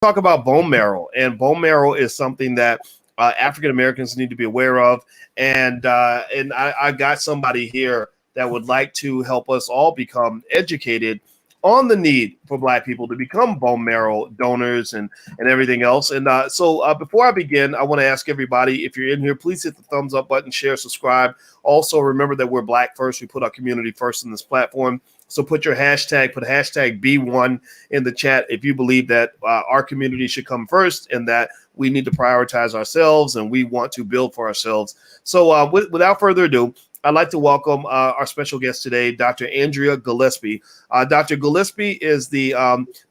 talk about bone marrow, and bone marrow is something that African Americans need to be aware of. And I got somebody here that would like to help us all become educated on the need for Black people to become bone marrow donors and everything else. And so before I begin, I want to ask everybody, if you're in here, please hit the thumbs up button, share, subscribe. Also, remember that we're Black first. We put our community first in this platform. So put hashtag B1 in the chat if you believe that our community should come first and that we need to prioritize ourselves and we want to build for ourselves. So without further ado, I'd like to welcome our special guest today, Dr. Andrea Gillespie. Dr. Gillespie is the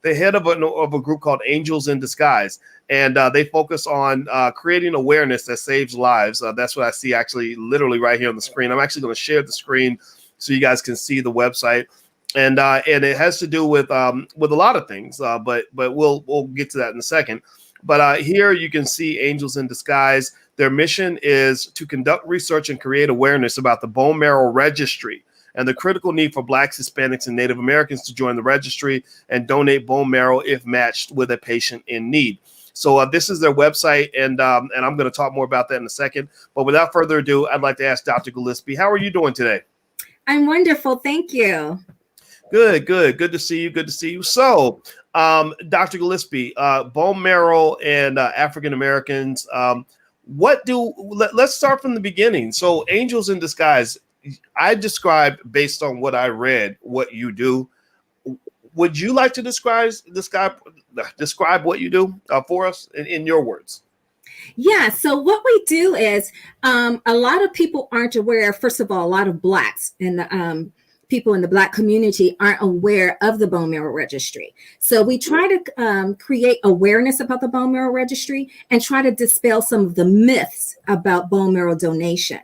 head of a group called Angels in Disguise, and they focus on creating awareness that saves lives. That's what I see actually literally right here on the screen. I'm actually going to share the screen so you guys can see the website. And it has to do with a lot of things, but we'll get to that in a second. But here you can see Angels in Disguise. Their mission is to conduct research and create awareness about the bone marrow registry and the critical need for Blacks, Hispanics, and Native Americans to join the registry and donate bone marrow if matched with a patient in need. So this is their website, and I'm going to talk more about that in a second. But without further ado, I'd like to ask Dr. Gillespie, how are you doing today? I'm wonderful. Thank you. Good to see you. Good to see you. So, Dr. Gillespie, bone marrow and African Americans, let's start from the beginning. So, Angels in Disguise, I described based on what I read what you do. Would you like to describe what you do for us in your words? Yeah. So what we do is a lot of people aren't aware. First of all, a lot of Blacks and the people in the Black community aren't aware of the bone marrow registry. So we try to create awareness about the bone marrow registry and try to dispel some of the myths about bone marrow donation.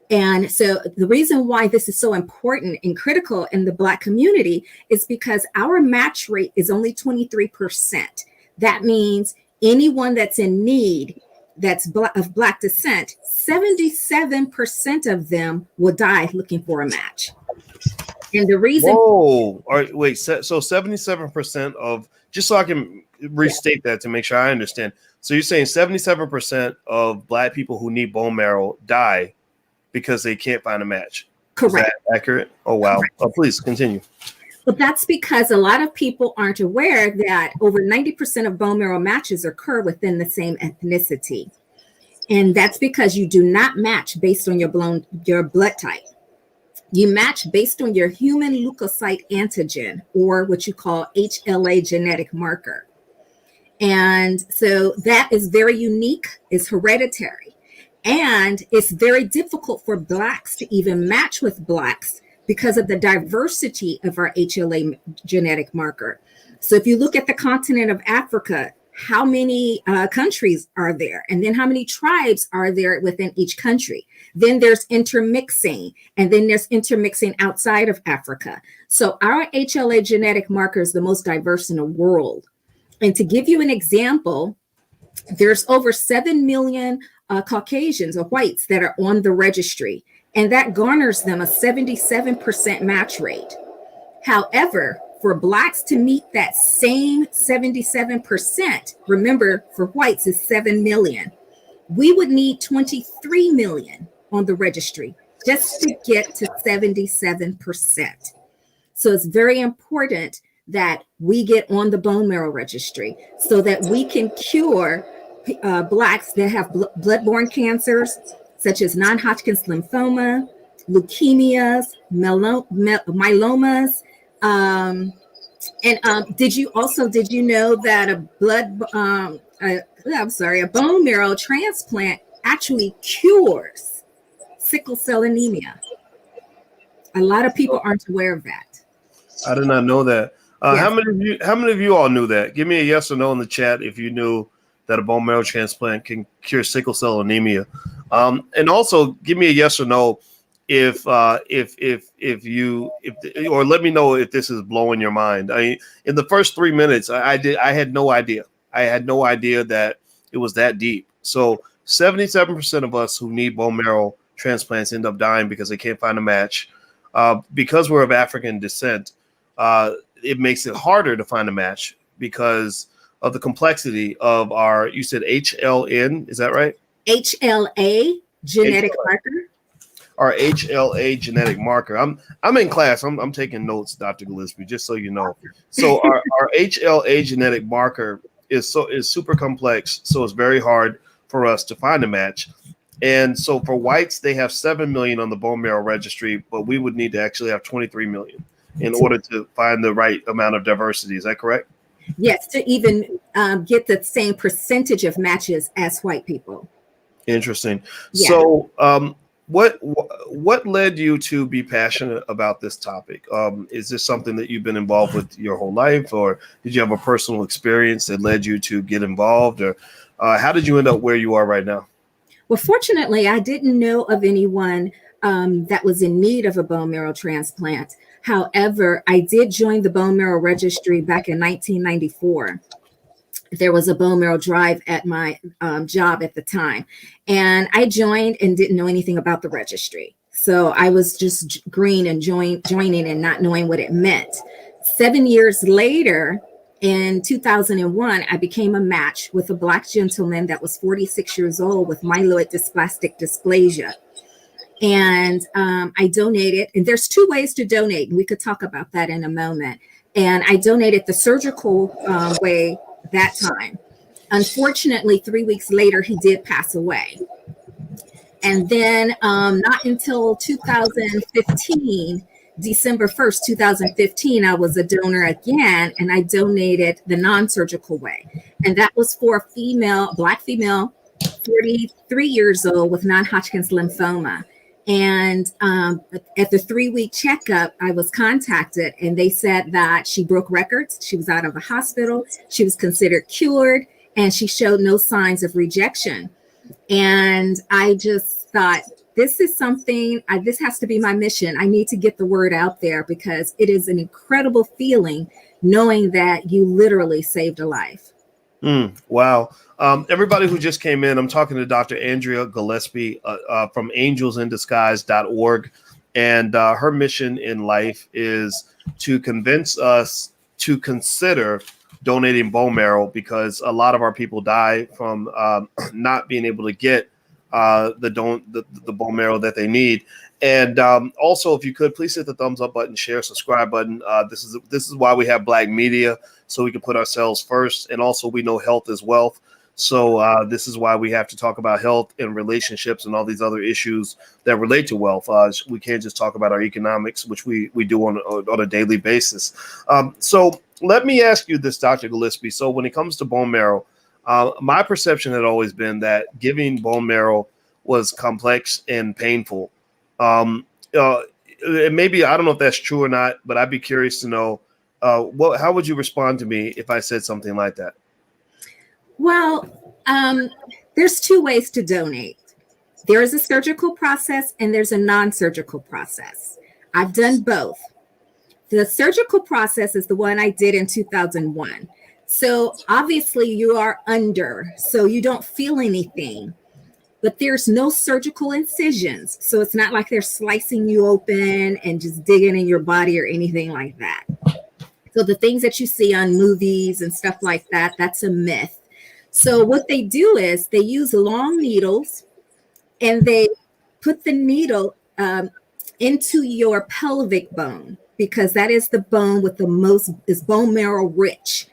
And so the reason why this is so important and critical in the Black community is because our match rate is only 23%. That means anyone that's in need that's of Black descent, 77% of them will die looking for a match. And the reason— Whoa, all right, wait, so 77% of, just so I can restate that to make sure I understand. So you're saying 77% of Black people who need bone marrow die because they can't find a match. Correct. Is that accurate? Oh, wow. Oh, please continue. But that's because a lot of people aren't aware that over 90% of bone marrow matches occur within the same ethnicity. And that's because you do not match based on your blood type. You match based on your human leukocyte antigen, or what you call HLA genetic marker. And so that is very unique, it's hereditary. And it's very difficult for Blacks to even match with Blacks because of the diversity of our HLA genetic marker. So if you look at the continent of Africa, how many countries are there? And then how many tribes are there within each country? Then there's intermixing, and then there's intermixing outside of Africa. So our HLA genetic marker is the most diverse in the world. And to give you an example, there's over 7 million Caucasians or whites that are on the registry, and that garners them a 77% match rate. However, for Blacks to meet that same 77%, remember for whites is 7 million, we would need 23 million on the registry just to get to 77%. So it's very important that we get on the bone marrow registry so that we can cure Blacks that have blood-borne cancers, such as non-Hodgkin's lymphoma, leukemias, myelomas. Did you know that a bone marrow transplant actually cures sickle cell anemia? A lot of people aren't aware of that. I did not know that. Yes. How many of you all knew that? Give me a yes or no in the chat if you knew that a bone marrow transplant can cure sickle cell anemia. And also give me a yes or no if or let me know if this is blowing your mind. In the first 3 minutes, I had no idea. I had no idea that it was that deep. So 77% of us who need bone marrow transplants end up dying because they can't find a match. Because we're of African descent, it makes it harder to find a match because of the complexity of our, you said HLN, is that right? HLA genetic HLA. marker. Our HLA genetic marker. I'm in class. I'm taking notes, Dr. Gillespie, just so you know. So our HLA genetic marker is super complex, so it's very hard for us to find a match. And so for whites, they have 7 million on the bone marrow registry, but we would need to actually have 23 million in order to find the right amount of diversity. Is that correct? Yes, to even get the same percentage of matches as white people. Interesting. Yeah. So what led you to be passionate about this topic? Is this something that you've been involved with your whole life, or did you have a personal experience that led you to get involved, or how did you end up where you are right now? Well, fortunately, I didn't know of anyone that was in need of a bone marrow transplant. However, I did join the bone marrow registry back in 1994. There was a bone marrow drive at my job at the time. And I joined and didn't know anything about the registry. So I was just green and joining and not knowing what it meant. 7 years later, in 2001, I became a match with a Black gentleman that was 46 years old with myeloid dysplastic dysplasia. And I donated, and there's 2 ways to donate. And we could talk about that in a moment. And I donated the surgical way that time. Unfortunately, 3 weeks later, he did pass away. And then not until 2015, December 1st, 2015, I was a donor again, and I donated the non-surgical way. And that was for a female, Black female, 43 years old with non-Hodgkin's lymphoma. And at the 3-week checkup, I was contacted, and they said that she broke records. She was out of the hospital. She was considered cured, and she showed no signs of rejection. And I just thought, this is something, this has to be my mission. I need to get the word out there, because it is an incredible feeling knowing that you literally saved a life. Wow. Everybody who just came in, I'm talking to Dr. Andrea Gillespie from angelsindisguise.org. And her mission in life is to convince us to consider donating bone marrow, because a lot of our people die from not being able to get the bone marrow that they need. And also, if you could, please hit the thumbs up button, share, subscribe button. This is why we have Black media, so we can put ourselves first. And also, we know health is wealth. So this is why we have to talk about health and relationships and all these other issues that relate to wealth. We can't just talk about our economics, which we do on a daily basis. So let me ask you this, Dr. Gillespie. So when it comes to bone marrow, my perception had always been that giving bone marrow was complex and painful. Maybe, I don't know if that's true or not, but I'd be curious to know, how would you respond to me if I said something like that? Well, there's 2 ways to donate. There is a surgical process and there's a non-surgical process. I've done both. The surgical process is the one I did in 2001. So obviously you are under, so you don't feel anything, but there's no surgical incisions. So it's not like they're slicing you open and just digging in your body or anything like that. So the things that you see on movies and stuff like that, that's a myth. So what they do is they use long needles, and they put the needle into your pelvic bone, because that is the bone with the most, is bone marrow rich.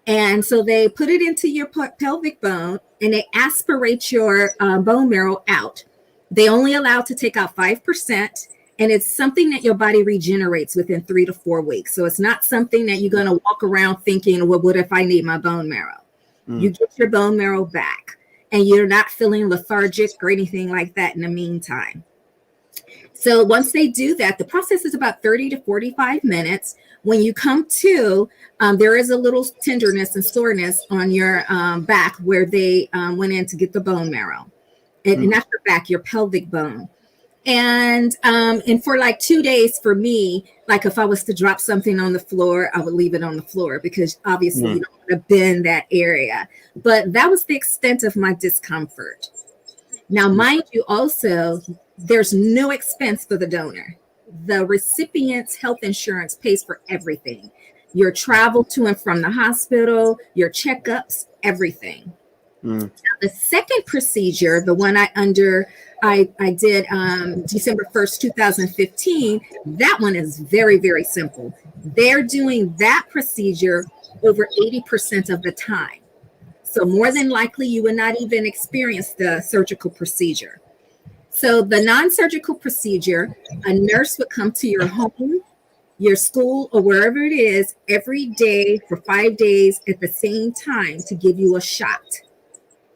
And so they put it into your pelvic bone, and they aspirate your bone marrow out. They only allow to take out 5%. And it's something that your body regenerates within 3 to 4 weeks. So it's not something that you're going to walk around thinking, well, what if I need my bone marrow? You get your bone marrow back, and you're not feeling lethargic or anything like that in the meantime. So once they do that, the process is about 30 to 45 minutes. When you come to, there is a little tenderness and soreness on your back where they went in to get the bone marrow. And not your back, your pelvic bone. And for like 2 days for me, like if I was to drop something on the floor, I would leave it on the floor, because obviously you don't want to bend that area. But that was the extent of my discomfort. Now, mind you, also, there's no expense for the donor. The recipient's health insurance pays for everything. your travel to and from the hospital, your checkups, everything. Now, the second procedure, the one I did December 1st, 2015, that one is very, very simple. They're doing that procedure over 80% of the time. So more than likely, you would not even experience the surgical procedure. So the non-surgical procedure, a nurse would come to your home, your school, or wherever it is every day for 5 days at the same time to give you a shot.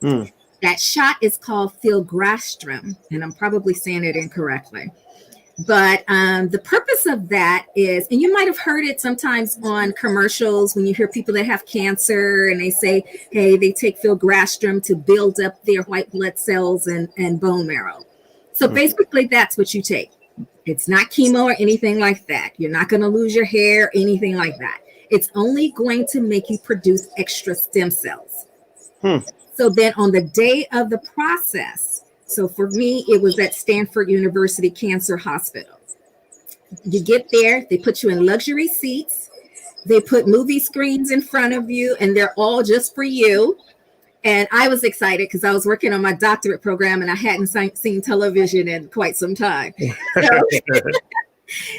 That shot is called filgrastim, and I'm probably saying it incorrectly. But the purpose of that is, and you might have heard it sometimes on commercials when you hear people that have cancer and they say, hey, they take filgrastim to build up their white blood cells and bone marrow. So basically that's what you take. It's not chemo or anything like that. You're not going to lose your hair, anything like that. It's only going to make you produce extra stem cells. So then on the day of the process, so for me, it was at Stanford University Cancer Hospital. You get there, they put you in luxury seats. They put movie screens in front of you, and they're all just for you. And I was excited because I was working on my doctorate program and I hadn't seen television in quite some time.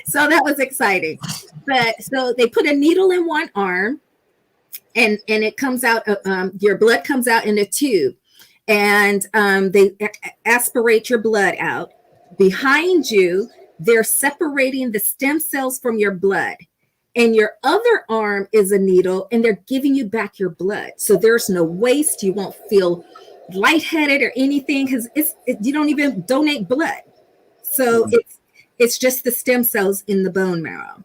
So that was exciting. But so they put a needle in one arm and it comes out, your blood comes out in a tube. And they aspirate your blood out. Behind you, they're separating the stem cells from your blood. And your other arm is a needle, and they're giving you back your blood. So there's no waste. You won't feel lightheaded or anything because you don't even donate blood. So it's just the stem cells in the bone marrow.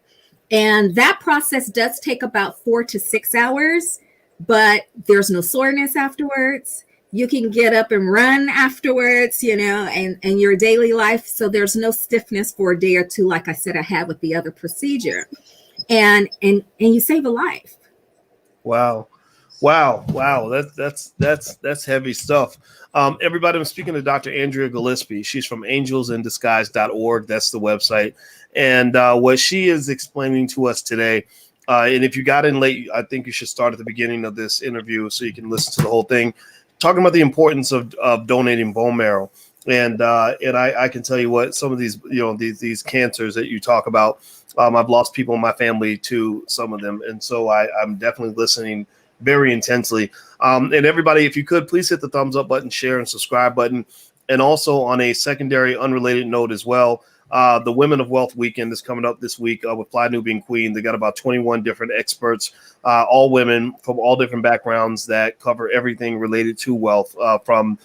And that process does take about 4 to 6 hours, but there's no soreness afterwards. You can get up and run afterwards, and your daily life. So there's no stiffness for a day or two, like I said, I had with the other procedure. And you save a life. Wow. That's heavy stuff. Everybody, I'm speaking to Dr. Andrea Gillespie. She's from angelsindisguise.org. That's the website. And what she is explaining to us today, and if you got in late, I think you should start at the beginning of this interview so you can listen to the whole thing, talking about the importance of donating bone marrow. And I can tell you what, some of these, these cancers that you talk about, I've lost people in my family to some of them. And so I'm definitely listening very intensely. And everybody, if you could, please hit the thumbs up button, share and subscribe button. And also on a secondary unrelated note as well, the Women of Wealth Weekend is coming up this week with Fly Nubian Queen. They got about 21 different experts, all women from all different backgrounds that cover everything related to wealth, from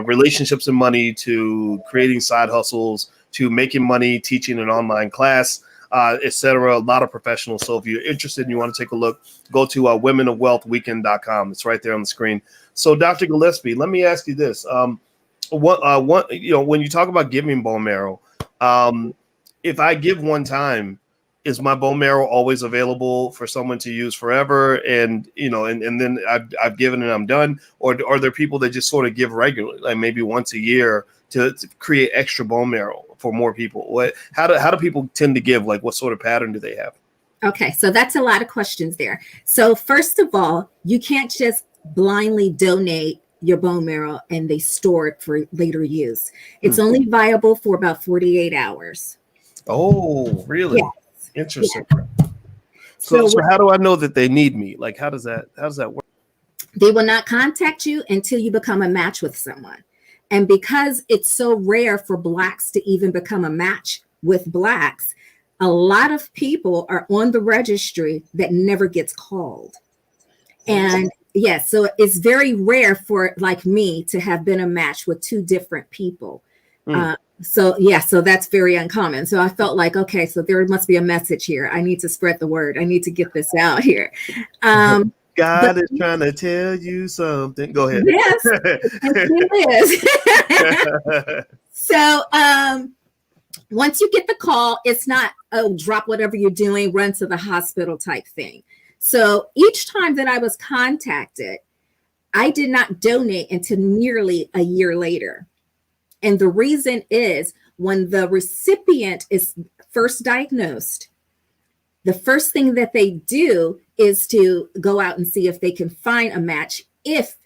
relationships and money to creating side hustles to making money, teaching an online class, etc. A lot of professionals. So if you're interested and you want to take a look, go to womenofwealthweekend.com. It's right there on the screen. So Dr. Gillespie, let me ask you this. When you talk about giving bone marrow, if I give one time, is my bone marrow always available for someone to use forever? And then I've given and I'm done. Or are there people that just sort of give regularly, like maybe once a year to create extra bone marrow for more people? How do people tend to give? Like, what sort of pattern do they have? Okay, so that's a lot of questions there. So first of all, you can't just blindly donate your bone marrow and they store it for later use. It's only viable for about 48 hours. Oh, really? Yes. Interesting. Yeah. So how do I know that they need me? Like, how does that work? They will not contact you until you become a match with someone. And because it's so rare for Blacks to even become a match with Blacks, a lot of people are on the registry that never gets called. And yes, so it's very rare for like me to have been a match with 2 different people. So that's very uncommon. So I felt like, okay, so there must be a message here. I need to spread the word. I need to get this out here. God is trying to tell you something. Go ahead. Yes, it is. So once you get the call, it's not, drop whatever you're doing, run to the hospital type thing. So each time that I was contacted, I did not donate until nearly a year later. And the reason is when the recipient is first diagnosed, the first thing that they do is to go out and see if they can find a match if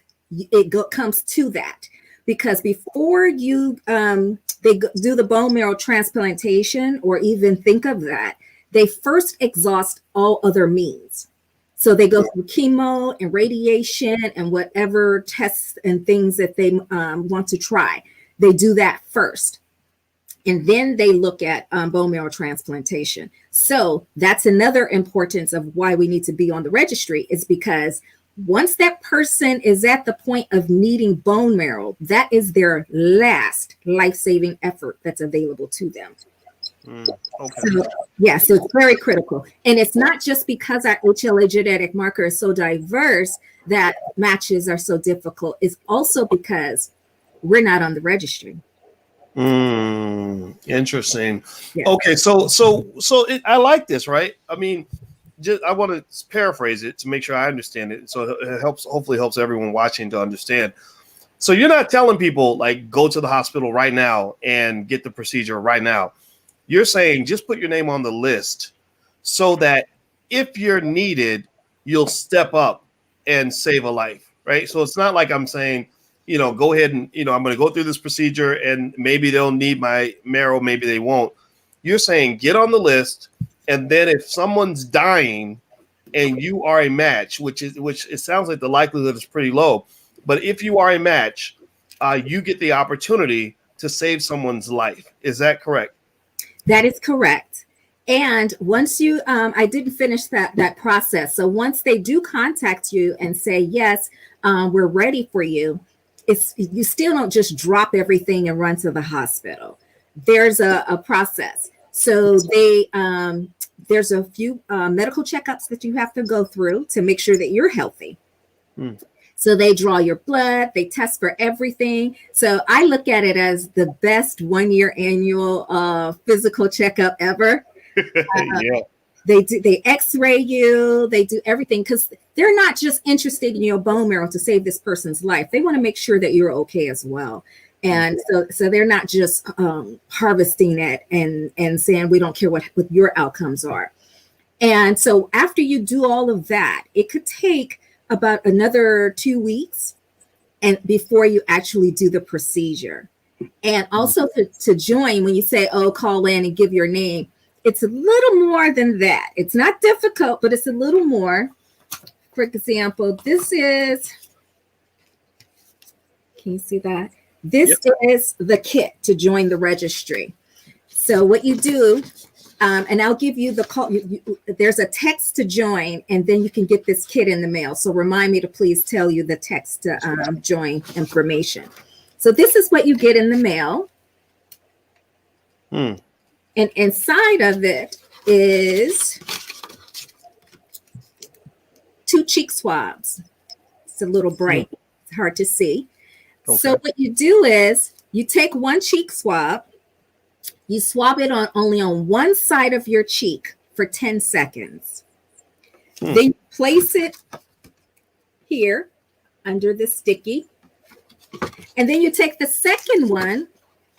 comes to that. Because before you do the bone marrow transplantation or even think of that, they first exhaust all other means. So they go through chemo and radiation and whatever tests and things that they want to try. They do that first. And then they look at bone marrow transplantation. So that's another importance of why we need to be on the registry, is because once that person is at the point of needing bone marrow, that is their last life-saving effort that's available to them. Okay. So it's very critical. And it's not just because our HLA genetic marker is so diverse that matches are so difficult. It's also because we're not on the registry. Interesting. Yeah. Okay, so I like this, right? I mean, I want to paraphrase it to make sure I understand it, so it hopefully helps everyone watching to understand. So you're not telling people like go to the hospital right now and get the procedure right now. You're saying just put your name on the list so that if you're needed, you'll step up and save a life, right? So it's not like I'm saying, go ahead and, I'm going to go through this procedure and maybe they'll need my marrow, maybe they won't. You're saying get on the list, and then if someone's dying and you are a match, which it sounds like the likelihood is pretty low, but if you are a match, you get the opportunity to save someone's life. Is that correct? That is correct. And once you, I didn't finish that process. So once they do contact you and say, yes, we're ready for you, you still don't just drop everything and run to the hospital. There's a process. So there's a few medical checkups that you have to go through to make sure that you're healthy. So they draw your blood, they test for everything. So I look at it as the best 1-year annual physical checkup ever. Yeah. They x-ray you, they do everything, because they're not just interested in your bone marrow to save this person's life. They want to make sure that you're okay as well. And so they're not just harvesting it and saying, we don't care what your outcomes are. And so after you do all of that, it could take about another 2 weeks and before you actually do the procedure. And also to join, when you say, call in and give your name, it's a little more than that. It's not difficult, but it's a little more. For example, this is, can you see that? This is the kit to join the registry. So what you do, and I'll give you the call. There's a text to join, and then you can get this kit in the mail. So remind me to please tell you the text to join information. So this is what you get in the mail. And inside of it is 2 cheek swabs. It's a little bright. It's hard to see. Okay. So what you do is you take 1 cheek swab, you swab it only on one side of your cheek for 10 seconds. Then you place it here under the sticky. And then you take the second one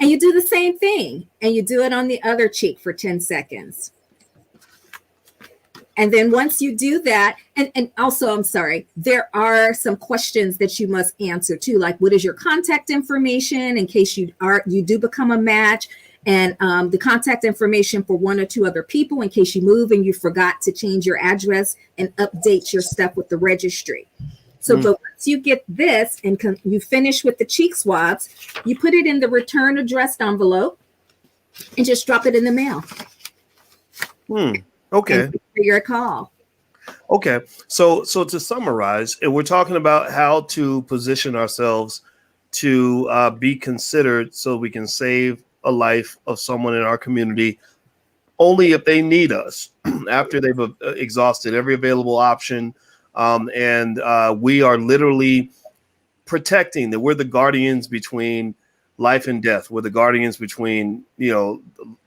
and you do the same thing. And you do it on the other cheek for 10 seconds. And then once you do that, and also, I'm sorry, there are some questions that you must answer too, like what is your contact information in case you do become a match, and the contact information for 1 or 2 other people in case you move and you forgot to change your address and update your stuff with the registry. So, but once you get this and you finish with the cheek swabs, you put it in the return addressed envelope and just drop it in the mail. Okay. For your call. Okay. So to summarize, we're talking about how to position ourselves to be considered so we can save a life of someone in our community only if they need us after they've exhausted every available option. And we are literally protecting that we're the guardians between life and death. We're the guardians between, the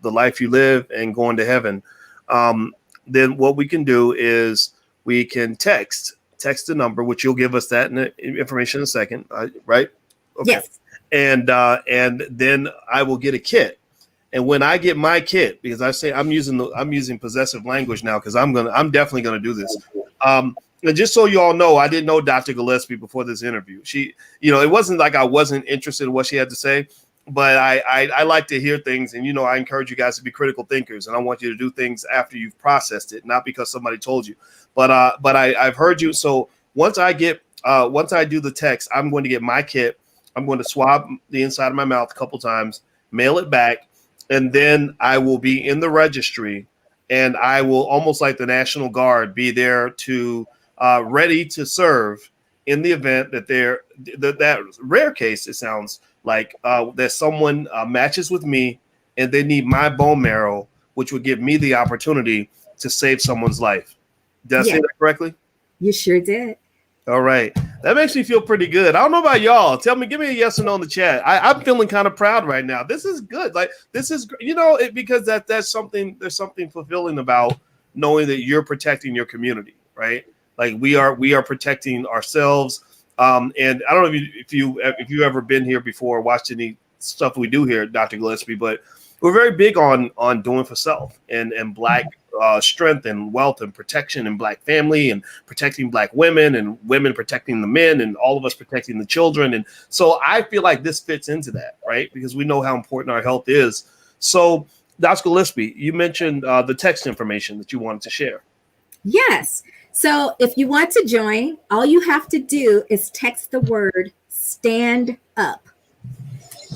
life you live and going to heaven. Then what we can do is we can text the number, which you'll give us that information in a second, right? Okay. Yes. And then I will get a kit, And when I get my kit, because I say I'm using possessive language now because I'm definitely gonna do this. And just so you all know, I didn't know Dr. Gillespie before this interview. She, it wasn't like I wasn't interested in what she had to say, but I like to hear things, and I encourage you guys to be critical thinkers, and I want you to do things after you've processed it, not because somebody told you. But I've heard you. So once I do the text, I'm going to get my kit. I'm going to swab the inside of my mouth a couple times, mail it back, and then I will be in the registry, and I will, almost like the National Guard, be there to ready to serve in the event that that rare case, it sounds like, that someone matches with me and they need my bone marrow, which would give me the opportunity to save someone's life. Did I say that correctly? You sure did. All right. That makes me feel pretty good. I don't know about y'all. Tell me, give me a yes or no in the chat. I'm feeling kind of proud right now. This is good. Like, this is, because there's something fulfilling about knowing that you're protecting your community, right? Like, we are protecting ourselves. And I don't know if you ever been here before, watched any stuff we do here at Dr. Gillespie, but we're very big on doing for self and Black strength and wealth and protection and Black family and protecting Black women and women protecting the men and all of us protecting the children. And so I feel like this fits into that, right? Because we know how important our health is. So, Dr. Gillespie, you mentioned the text information that you wanted to share. Yes. So if you want to join, all you have to do is text the word "stand up."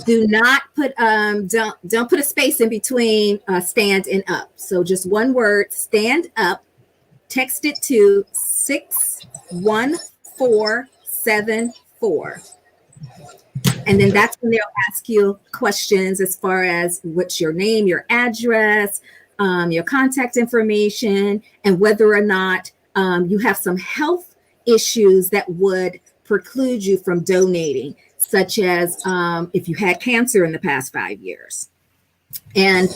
Do not put don't put a space in between stand and up. So just one word, stand up. Text it to 61474. And then that's when they'll ask you questions as far as what's your name, your address, your contact information, and whether or not you have some health issues that would preclude you from donating, such as if you had cancer in the past 5 years, and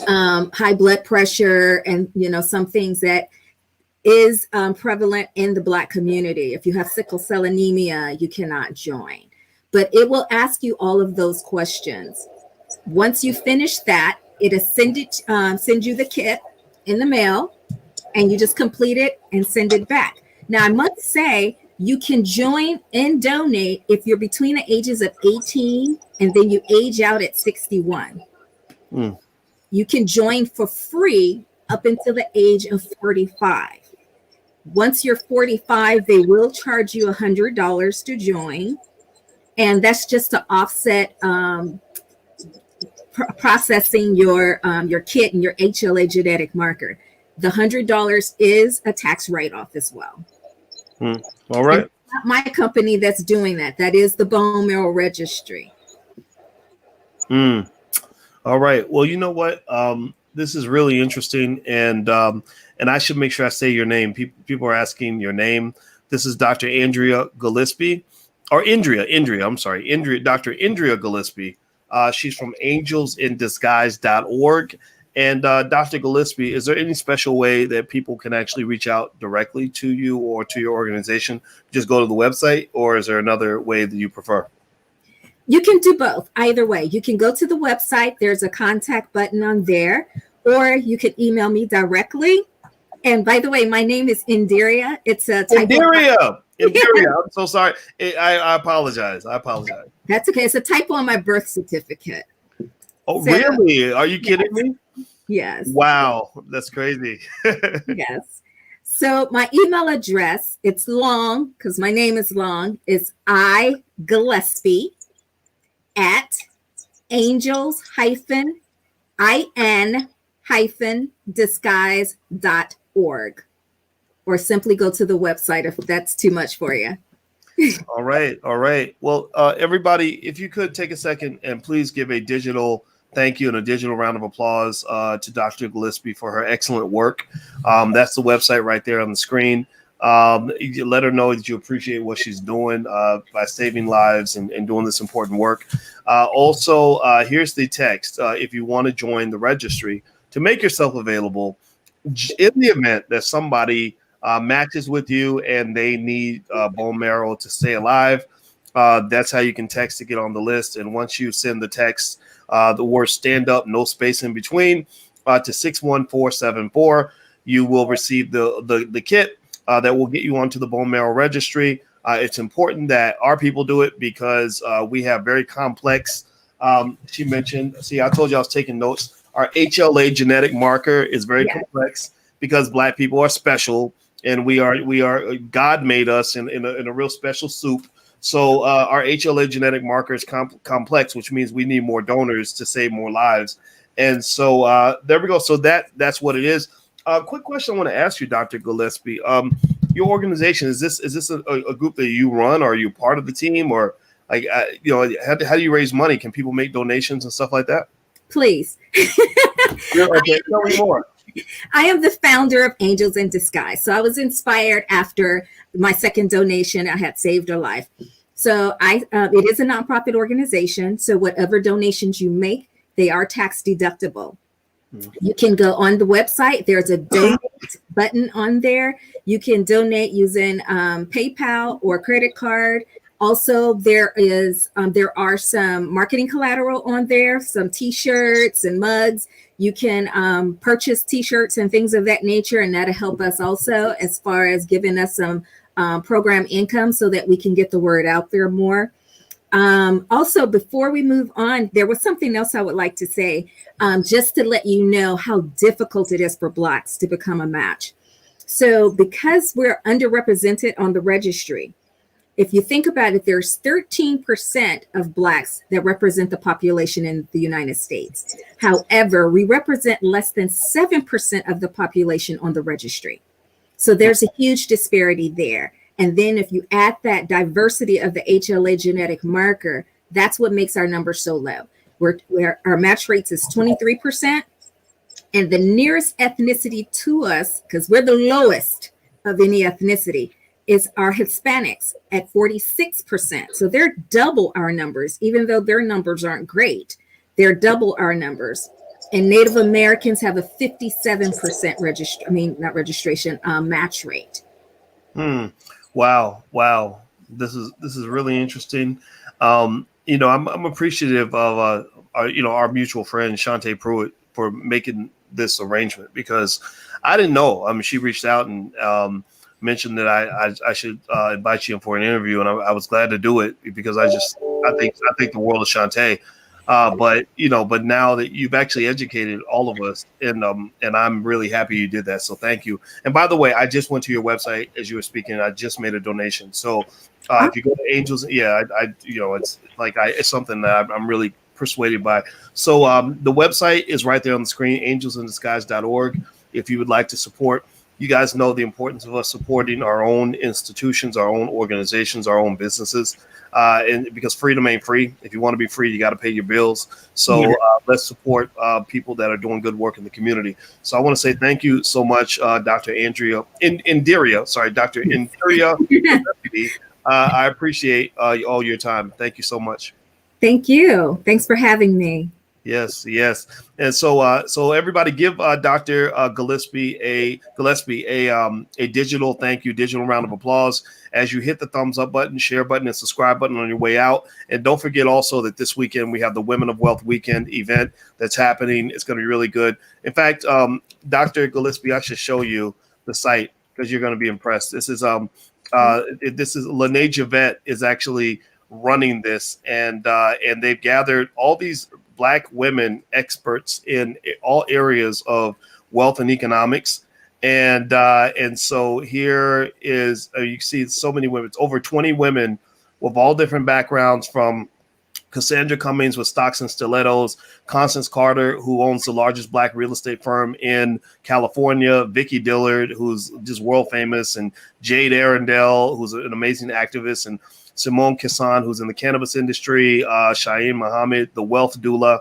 high blood pressure, and some things that is prevalent in the Black community. If you have sickle cell anemia, you cannot join. But it will ask you all of those questions. Once you finish that, it'll send you the kit in the mail, and you just complete it and send it back. Now, I must say, you can join and donate if you're between the ages of 18 and then you age out at 61. You can join for free up until the age of 45. Once you're 45, they will charge you $100 to join. And that's just to offset processing your kit and your HLA genetic marker. The $100 is a tax write-off as well. All right. It's not my company that's doing that. That is the bone marrow registry. All right. Well, you know what? This is really interesting, and I should make sure I say your name. People are asking your name. This is Dr. Andrea Gillespie, or Indria. I'm sorry, Dr. Indria Gillespie. She's from angelsindisguise.org. And Dr. Gillespie, is there any special way that people can actually reach out directly to you or to your organization? Just go to the website, or is there another way that you prefer? You can do both. Either way, you can go to the website. There's a contact button on there, or you can email me directly. And by the way, my name is Indiria. It's a type Indiria. I'm so sorry. I apologize. That's okay. It's a typo on my birth certificate. Oh, so, really? Are you kidding me? Yes. Wow. That's crazy. Yes. So my email address, it's long because my name is long, is igillespie@angels-in-disguise.org. Or simply go to the website if that's too much for you. All right. Well, everybody, if you could take a second and please give a digital thank you and a digital round of applause to Dr. Gillespie for her excellent work. That's the website right there on the screen. You let her know that you appreciate what she's doing by saving lives and doing this important work. Also, here's the text. If you want to join the registry, to make yourself available in the event that somebody matches with you and they need bone marrow to stay alive, That's how you can text to get on the list. And once you send the text, the word stand up, no space in between, to 61474, you will receive the kit that will get you onto the bone marrow registry. It's important that our people do it because we have very complex. She mentioned, see, I told you I was taking notes. Our HLA genetic marker is very complex because Black people are special, and we are God made us in a real special soup. So our HLA genetic marker is complex, which means we need more donors to save more lives. And so there we go. So that's what it is. Quick question I want to ask you, Dr. Gillespie. Your organization, is this a group that you run, or are you part of the team, or like how do you raise money? Can people make donations and stuff like that? Please. Okay, tell me more. I am the founder of Angels in Disguise. So I was inspired after my second donation. I had saved a life. So it is a nonprofit organization. So whatever donations you make, they are tax deductible. You can go on the website. There's a donate button on there. You can donate using PayPal or credit card. Also, there are some marketing collateral on there, some T-shirts and mugs. You can purchase T-shirts and things of that nature, and that'll help us also as far as giving us some program income so that we can get the word out there more. Also, before we move on, there was something else I would like to say, just to let you know how difficult it is for Blacks to become a match. So because we're underrepresented on the registry, if you think about it, there's 13% of Blacks that represent the population in the United States. However, we represent less than 7% of the population on the registry. So there's a huge disparity there. And then if you add that diversity of the HLA genetic marker, that's what makes our number so low. Where our match rates is 23%. And the nearest ethnicity to us, because we're the lowest of any ethnicity, is our Hispanics at 46%. So they're double our numbers, even though their numbers aren't great. They're double our numbers. And Native Americans have a 57% match rate. Wow. This is really interesting. I'm appreciative of our mutual friend Shantae Pruitt for making this arrangement, because I didn't know. I mean, she reached out and mentioned that I should invite you in for an interview, and I was glad to do it because I think the world of Shantae. But now that you've actually educated all of us, and I'm really happy you did that. So thank you. And by the way, I just went to your website as you were speaking. I just made a donation. So if you go to Angels, it's something that I'm really persuaded by. So the website is right there on the screen, angelsindisguise.org. If you would like to support. You guys know the importance of us supporting our own institutions, our own organizations, our own businesses, and because freedom ain't free. If you want to be free, you got to pay your bills. So let's support people that are doing good work in the community. So I want to say thank you so much, Dr. Indira. I appreciate all your time. Thank you so much. Thank you. Thanks for having me. Yes. And so everybody give Dr. Gillespie a digital thank you, digital round of applause as you hit the thumbs up button, share button, and subscribe button on your way out. And don't forget also that this weekend we have the Women of Wealth Weekend event that's happening. It's going to be really good. In fact, Dr. Gillespie, I should show you the site because you're going to be impressed. This is Lene Javette is actually running this, and they've gathered all these Black women experts in all areas of wealth and economics. And so here is, you see so many women, it's over 20 women with all different backgrounds, from Cassandra Cummings with Stocks and Stilettos, Constance Carter, who owns the largest Black real estate firm in California, Vicki Dillard, who's just world famous, and Jade Arundel, who's an amazing activist, and Simone Kissan, who's in the cannabis industry, Cheyenne Muhammad, the wealth doula.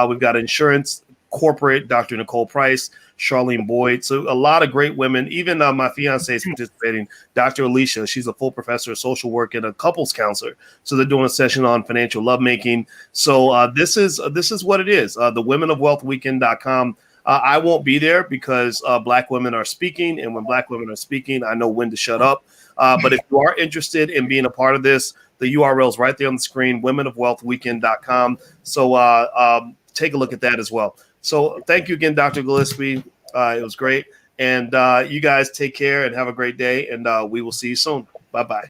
We've got insurance corporate, Dr. Nicole Price, Charlene Boyd. So a lot of great women. Even my fiance is participating, Dr. Alicia. She's a full professor of social work and a couples counselor. So they're doing a session on financial lovemaking. So this is what it is. The womenofwealthweekend.com. I won't be there because Black women are speaking. And when Black women are speaking, I know when to shut up. But if you are interested in being a part of this, the URL is right there on the screen, womenofwealthweekend.com. So take a look at that as well. So thank you again, Dr. Gillespie. It was great. And you guys take care and have a great day. And we will see you soon. Bye-bye.